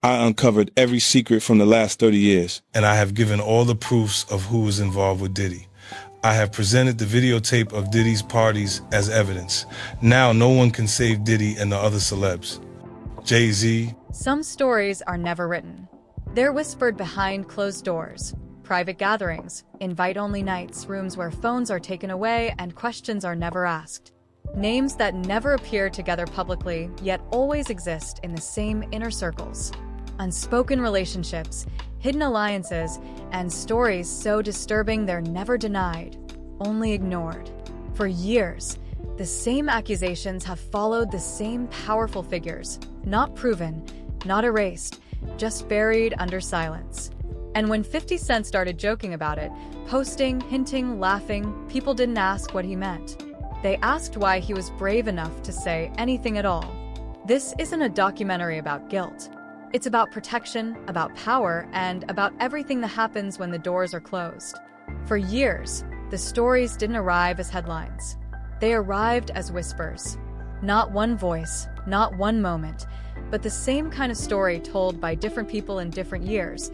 I uncovered every secret from the last 30 years. And I have given all the proofs of who was involved with Diddy. I have presented the videotape of Diddy's parties as evidence. Now no one can save Diddy and the other celebs. Jay-Z. Some stories are never written. They're whispered behind closed doors. Private gatherings, invite-only nights, rooms where phones are taken away and questions are never asked. Names that never appear together publicly, yet always exist in the same inner circles. Unspoken relationships, hidden alliances, and stories so disturbing they're never denied, only ignored. For years, the same accusations have followed the same powerful figures, not proven, not erased, just buried under silence. And when 50 Cent started joking about it, posting, hinting, laughing, people didn't ask what he meant. They asked why he was brave enough to say anything at all. This isn't a documentary about guilt. It's about protection, about power, and about everything that happens when the doors are closed. For years, the stories didn't arrive as headlines. They arrived as whispers. Not one voice, not one moment, but the same kind of story told by different people in different years,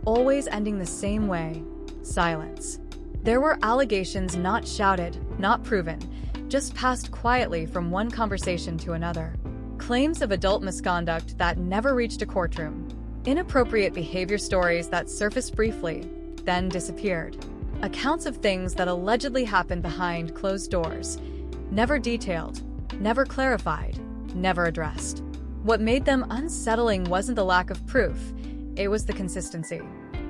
always ending the same way: silence. There were allegations not shouted, not proven, just passed quietly from one conversation to another. Claims of adult misconduct that never reached a courtroom. Inappropriate behavior stories that surfaced briefly, then disappeared. Accounts of things that allegedly happened behind closed doors, never detailed, never clarified, never addressed. What made them unsettling wasn't the lack of proof, it was the consistency.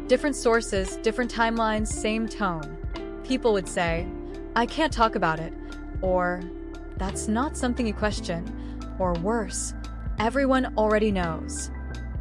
Different sources, different timelines, same tone. People would say, "I can't talk about it," or "That's not something you question," or worse, "Everyone already knows."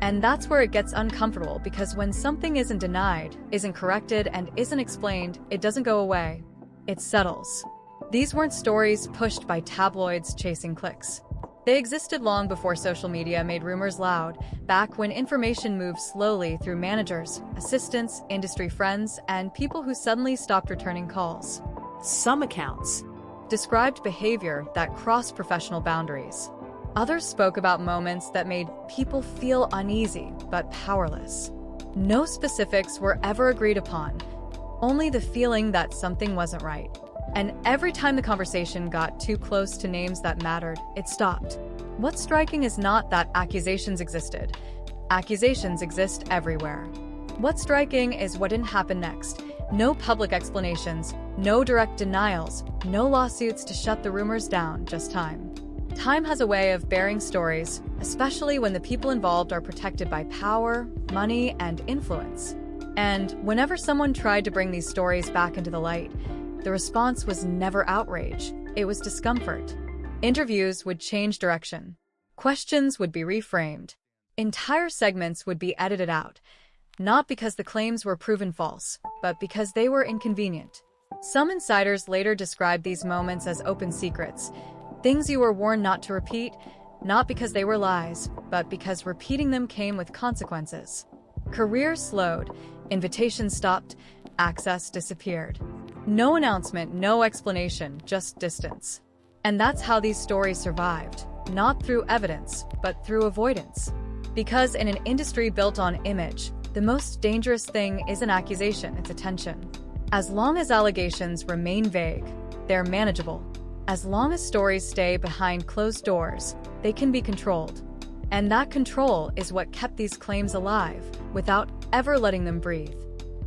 And that's where it gets uncomfortable, because when something isn't denied, isn't corrected, and isn't explained, it doesn't go away. It settles. These weren't stories pushed by tabloids chasing clicks. They existed long before social media made rumors loud, back when information moved slowly through managers, assistants, industry friends, and people who suddenly stopped returning calls. Some accounts described behavior that crossed professional boundaries. Others spoke about moments that made people feel uneasy but powerless. No specifics were ever agreed upon, only the feeling that something wasn't right. And every time the conversation got too close to names that mattered, it stopped. What's striking is not that accusations existed. Accusations exist everywhere. What's striking is what didn't happen next. No public explanations, no direct denials, no lawsuits to shut the rumors down, just time. Time has a way of burying stories, especially when the people involved are protected by power, money, and influence. And whenever someone tried to bring these stories back into the light, the response was never outrage, it was discomfort. Interviews would change direction. Questions would be reframed. Entire segments would be edited out, not because the claims were proven false, but because they were inconvenient. Some insiders later described these moments as open secrets, things you were warned not to repeat, not because they were lies, but because repeating them came with consequences. Careers slowed, invitations stopped, access disappeared. No announcement, no explanation, just distance. And that's how these stories survived, not through evidence, but through avoidance. Because in an industry built on image, the most dangerous thing isn't accusation, it's attention. As long as allegations remain vague, they're manageable. As long as stories stay behind closed doors, they can be controlled. And that control is what kept these claims alive, without ever letting them breathe.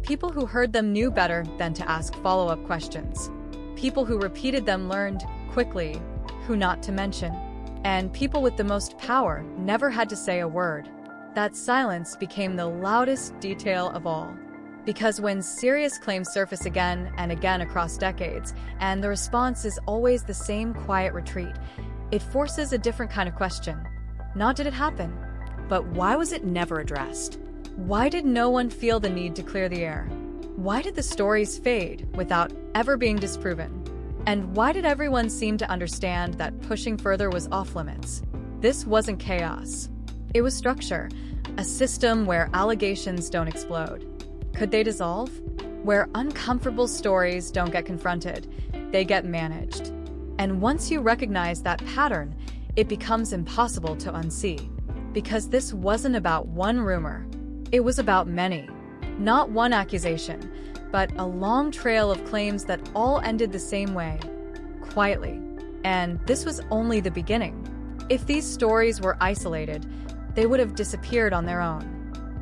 People who heard them knew better than to ask follow-up questions. People who repeated them learned quickly who not to mention. And people with the most power never had to say a word. That silence became the loudest detail of all. Because when serious claims surface again and again across decades, and the response is always the same quiet retreat, it forces a different kind of question. Not did it happen, but why was it never addressed? Why did no one feel the need to clear the air? Why did the stories fade without ever being disproven? And why did everyone seem to understand that pushing further was off limits? This wasn't chaos. It was structure, a system where allegations don't explode. Could they dissolve? Where uncomfortable stories don't get confronted, they get managed. And once you recognize that pattern, it becomes impossible to unsee. because this wasn't about one rumor. It was about many. Not one accusation, but a long trail of claims that all ended the same way, quietly. And this was only the beginning. If these stories were isolated, they would have disappeared on their own.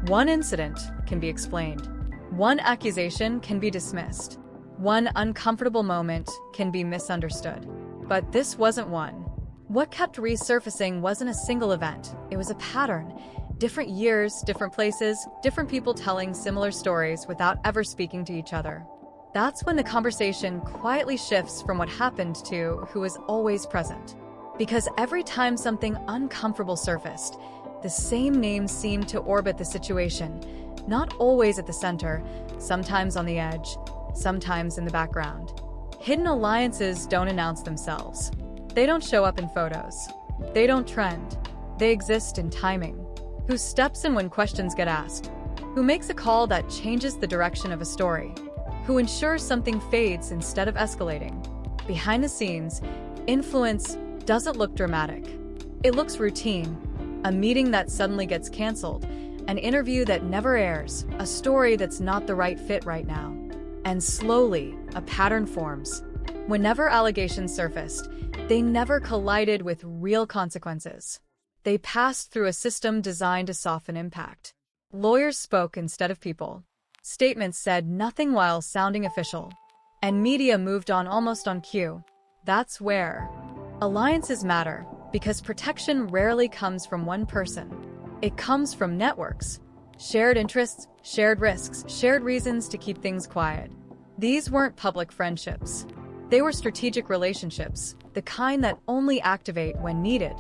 One incident can be explained. One accusation can be dismissed. One uncomfortable moment can be misunderstood. But this wasn't one. What kept resurfacing wasn't a single event. It was a pattern. Different years, different places, different people telling similar stories without ever speaking to each other. That's when the conversation quietly shifts from what happened to who was always present. Because every time something uncomfortable surfaced, the same names seemed to orbit the situation, not always at the center, sometimes on the edge, sometimes in the background. Hidden alliances don't announce themselves. They don't show up in photos. They don't trend. They exist in timing. Who steps in when questions get asked? Who makes a call that changes the direction of a story? Who ensures something fades instead of escalating? Behind the scenes, influence doesn't look dramatic. It looks routine. A meeting that suddenly gets canceled, an interview that never airs, a story that's not the right fit right now. And slowly, a pattern forms. Whenever allegations surfaced, they never collided with real consequences. They passed through a system designed to soften impact. Lawyers spoke instead of people. Statements said nothing while sounding official. And media moved on almost on cue. That's where alliances matter, because protection rarely comes from one person. It comes from networks. Shared interests, shared risks, shared reasons to keep things quiet. These weren't public friendships. They were strategic relationships, the kind that only activate when needed.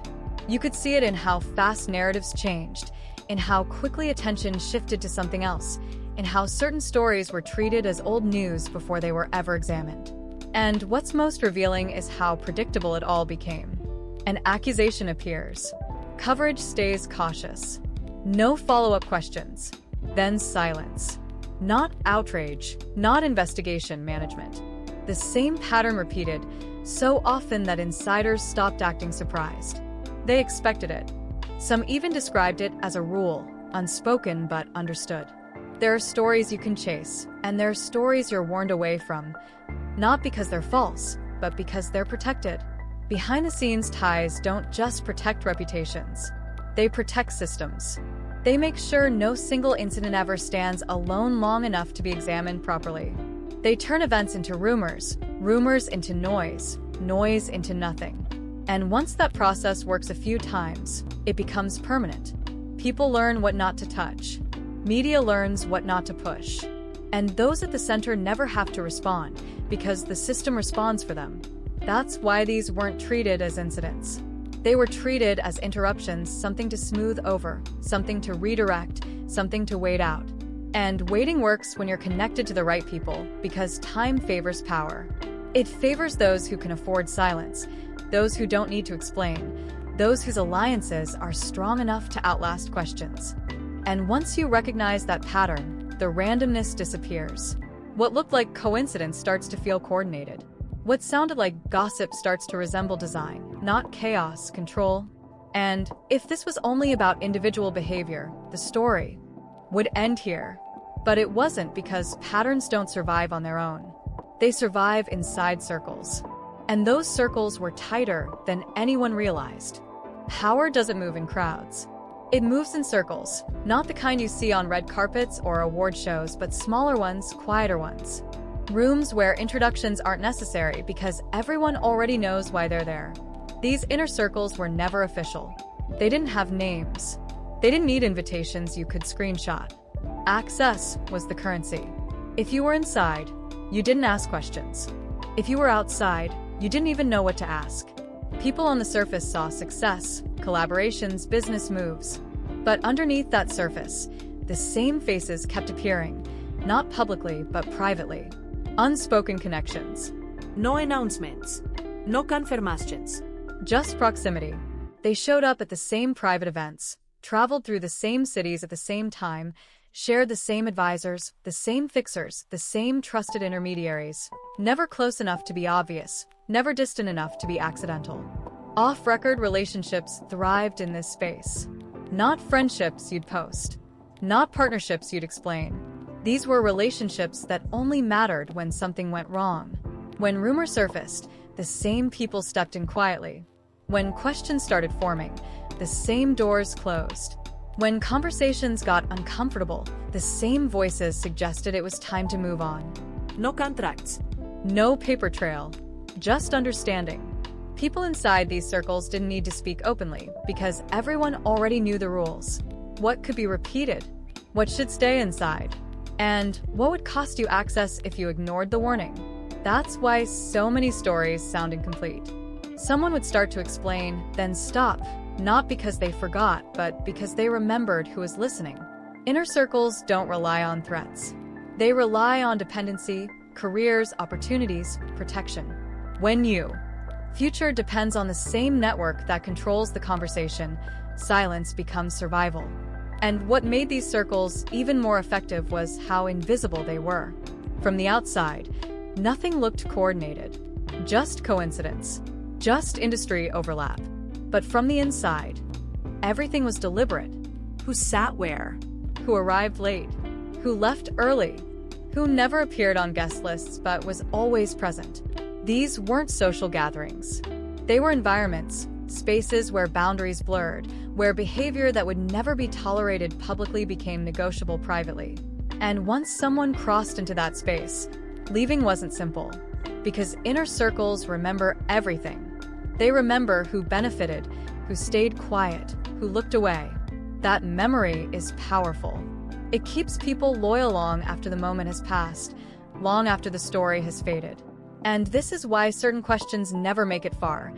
You could see it in how fast narratives changed, in how quickly attention shifted to something else, in how certain stories were treated as old news before they were ever examined. And what's most revealing is how predictable it all became. An accusation appears. Coverage stays cautious. No follow-up questions. Then silence. Not outrage, not investigation management. The same pattern repeated, so often that insiders stopped acting surprised. They expected it. Some even described it as a rule, unspoken but understood. There are stories you can chase, and there are stories you're warned away from, not because they're false, but because they're protected. Behind-the-scenes ties don't just protect reputations. They protect systems. They make sure no single incident ever stands alone long enough to be examined properly. They turn events into rumors, rumors into noise, noise into nothing. And once that process works a few times, it becomes permanent. People learn what not to touch. Media learns what not to push. And those at the center never have to respond, because the system responds for them. That's why these weren't treated as incidents. They were treated as interruptions, something to smooth over, something to redirect, something to wait out. And waiting works when you're connected to the right people, because time favors power. It favors those who can afford silence, those who don't need to explain, those whose alliances are strong enough to outlast questions. And once you recognize that pattern, the randomness disappears. What looked like coincidence starts to feel coordinated. What sounded like gossip starts to resemble design, not chaos, control. And if this was only about individual behavior, the story would end here. But it wasn't, because patterns don't survive on their own. They survive inside circles. And those circles were tighter than anyone realized. Power doesn't move in crowds. It moves in circles, not the kind you see on red carpets or award shows, but smaller ones, quieter ones. Rooms where introductions aren't necessary because everyone already knows why they're there. These inner circles were never official. They didn't have names. They didn't need invitations you could screenshot. Access was the currency. If you were inside, you didn't ask questions. If you were outside, you didn't even know what to ask. People on the surface saw success, collaborations, business moves. But underneath that surface, the same faces kept appearing, not publicly, but privately. Unspoken connections. No announcements. No confirmations. Just proximity. They showed up at the same private events, traveled through the same cities at the same time, shared the same advisors, the same fixers, the same trusted intermediaries. Never close enough to be obvious, never distant enough to be accidental. Off-record relationships thrived in this space. Not friendships you'd post. Not partnerships you'd explain. These were relationships that only mattered when something went wrong. When rumors surfaced, the same people stepped in quietly. When questions started forming, the same doors closed. When conversations got uncomfortable, the same voices suggested it was time to move on. No contracts. No paper trail, just understanding. People inside these circles didn't need to speak openly because everyone already knew the rules. What could be repeated? What should stay inside? And what would cost you access if you ignored the warning? That's why so many stories sound incomplete. Someone would start to explain, then stop, not because they forgot, but because they remembered who was listening. Inner circles don't rely on threats. They rely on dependency, careers, opportunities, protection. When future depends on the same network that controls the conversation, silence becomes survival. And what made these circles even more effective was how invisible they were. From the outside, nothing looked coordinated. Just coincidence. Just industry overlap. But from the inside, everything was deliberate. Who sat where? Who arrived late? Who left early? Who never appeared on guest lists but was always present? These weren't social gatherings. They were environments, spaces where boundaries blurred, where behavior that would never be tolerated publicly became negotiable privately. And once someone crossed into that space, leaving wasn't simple. Because inner circles remember everything. They remember who benefited, who stayed quiet, who looked away. That memory is powerful. It keeps people loyal long after the moment has passed, long after the story has faded. And this is why certain questions never make it far.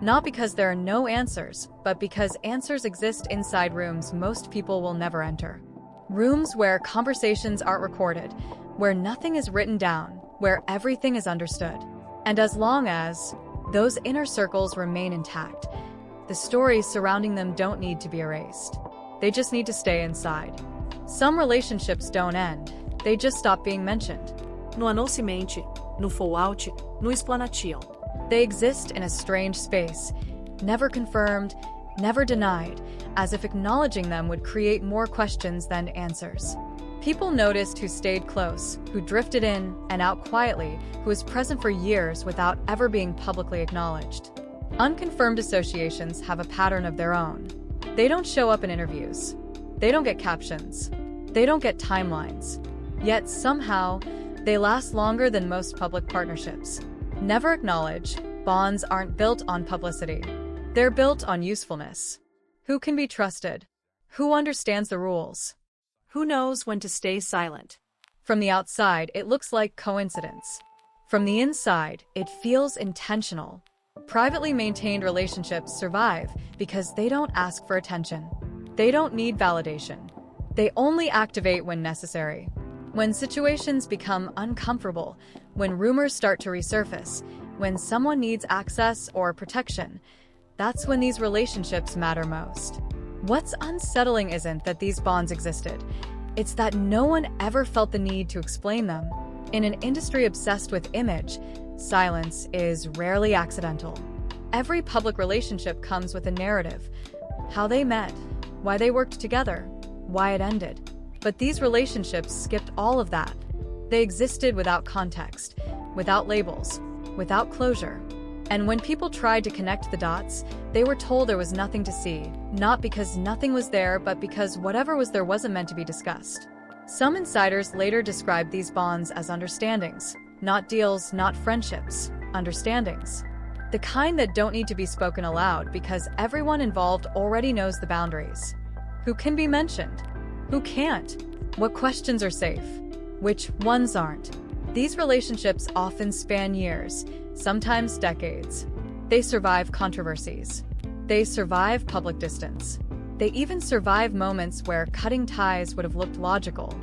Not because there are no answers, but because answers exist inside rooms most people will never enter. Rooms where conversations aren't recorded, where nothing is written down, where everything is understood. And as long as those inner circles remain intact, the stories surrounding them don't need to be erased. They just need to stay inside. Some relationships don't end, they just stop being mentioned. No anão se mente, no fallout, no explanation. They exist in a strange space, never confirmed, never denied, as if acknowledging them would create more questions than answers. People noticed who stayed close, who drifted in and out quietly, who was present for years without ever being publicly acknowledged. Unconfirmed associations have a pattern of their own. They don't show up in interviews. They don't get captions. They don't get timelines. Yet somehow, they last longer than most public partnerships. Never acknowledged, bonds aren't built on publicity. They're built on usefulness. Who can be trusted? Who understands the rules? Who knows when to stay silent? From the outside, it looks like coincidence. From the inside, it feels intentional. Privately maintained relationships survive because they don't ask for attention. They don't need validation. They only activate when necessary. When situations become uncomfortable, when rumors start to resurface, when someone needs access or protection, that's when these relationships matter most. What's unsettling isn't that these bonds existed. It's that no one ever felt the need to explain them. In an industry obsessed with image, silence is rarely accidental. Every public relationship comes with a narrative. How they met, why they worked together, why it ended. But these relationships skipped all of that. They existed without context, without labels, without closure. And when people tried to connect the dots, they were told there was nothing to see, not because nothing was there, but because whatever was there wasn't meant to be discussed. Some insiders later described these bonds as understandings, not deals, not friendships, understandings. The kind that don't need to be spoken aloud because everyone involved already knows the boundaries. Who can be mentioned? Who can't? What questions are safe? Which ones aren't? These relationships often span years, sometimes decades. They survive controversies. They survive public distance. They even survive moments where cutting ties would have looked logical.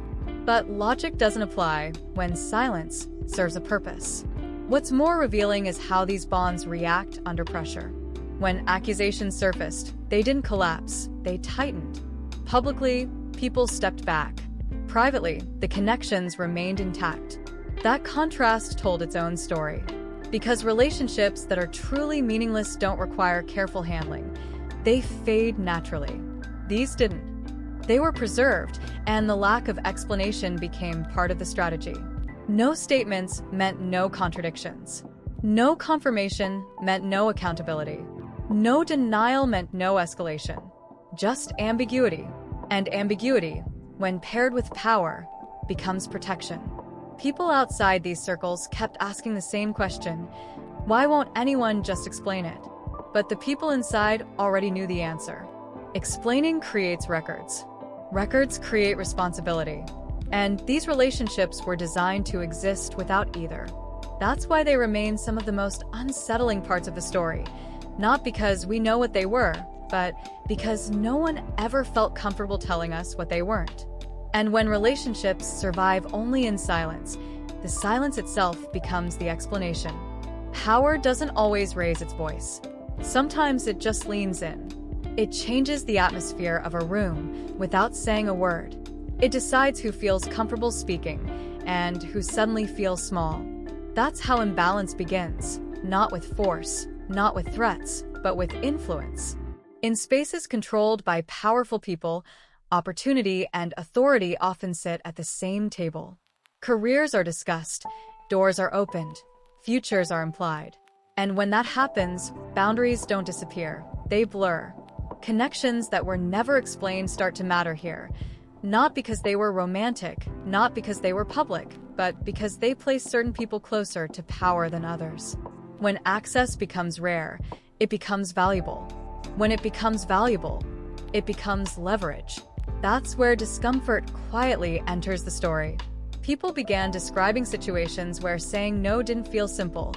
But logic doesn't apply when silence serves a purpose. What's more revealing is how these bonds react under pressure. When accusations surfaced, they didn't collapse, they tightened. Publicly, people stepped back. Privately, the connections remained intact. That contrast told its own story. Because relationships that are truly meaningless don't require careful handling. They fade naturally. These didn't. They were preserved, and the lack of explanation became part of the strategy. No statements meant no contradictions. No confirmation meant no accountability. No denial meant no escalation. Just ambiguity. And ambiguity, when paired with power, becomes protection. People outside these circles kept asking the same question: why won't anyone just explain it? But the people inside already knew the answer. Explaining creates records. Records create responsibility. And these relationships were designed to exist without either. That's why they remain some of the most unsettling parts of the story. Not because we know what they were, but because no one ever felt comfortable telling us what they weren't. And when relationships survive only in silence, the silence itself becomes the explanation. Power doesn't always raise its voice. Sometimes it just leans in. It changes the atmosphere of a room without saying a word. It decides who feels comfortable speaking and who suddenly feels small. That's how imbalance begins, not with force, not with threats, but with influence. In spaces controlled by powerful people, opportunity and authority often sit at the same table. Careers are discussed, doors are opened, futures are implied. And when that happens, boundaries don't disappear, they blur. Connections that were never explained start to matter here. Not because they were romantic, not because they were public, but because they place certain people closer to power than others. When access becomes rare, it becomes valuable. When it becomes valuable, it becomes leverage. That's where discomfort quietly enters the story. People began describing situations where saying no didn't feel simple,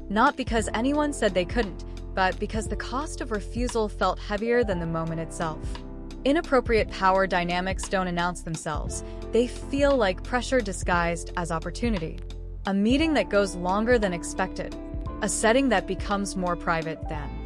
not because anyone said they couldn't, but because the cost of refusal felt heavier than the moment itself. Inappropriate power dynamics don't announce themselves. They feel like pressure disguised as opportunity. A meeting that goes longer than expected. A setting that becomes more private than.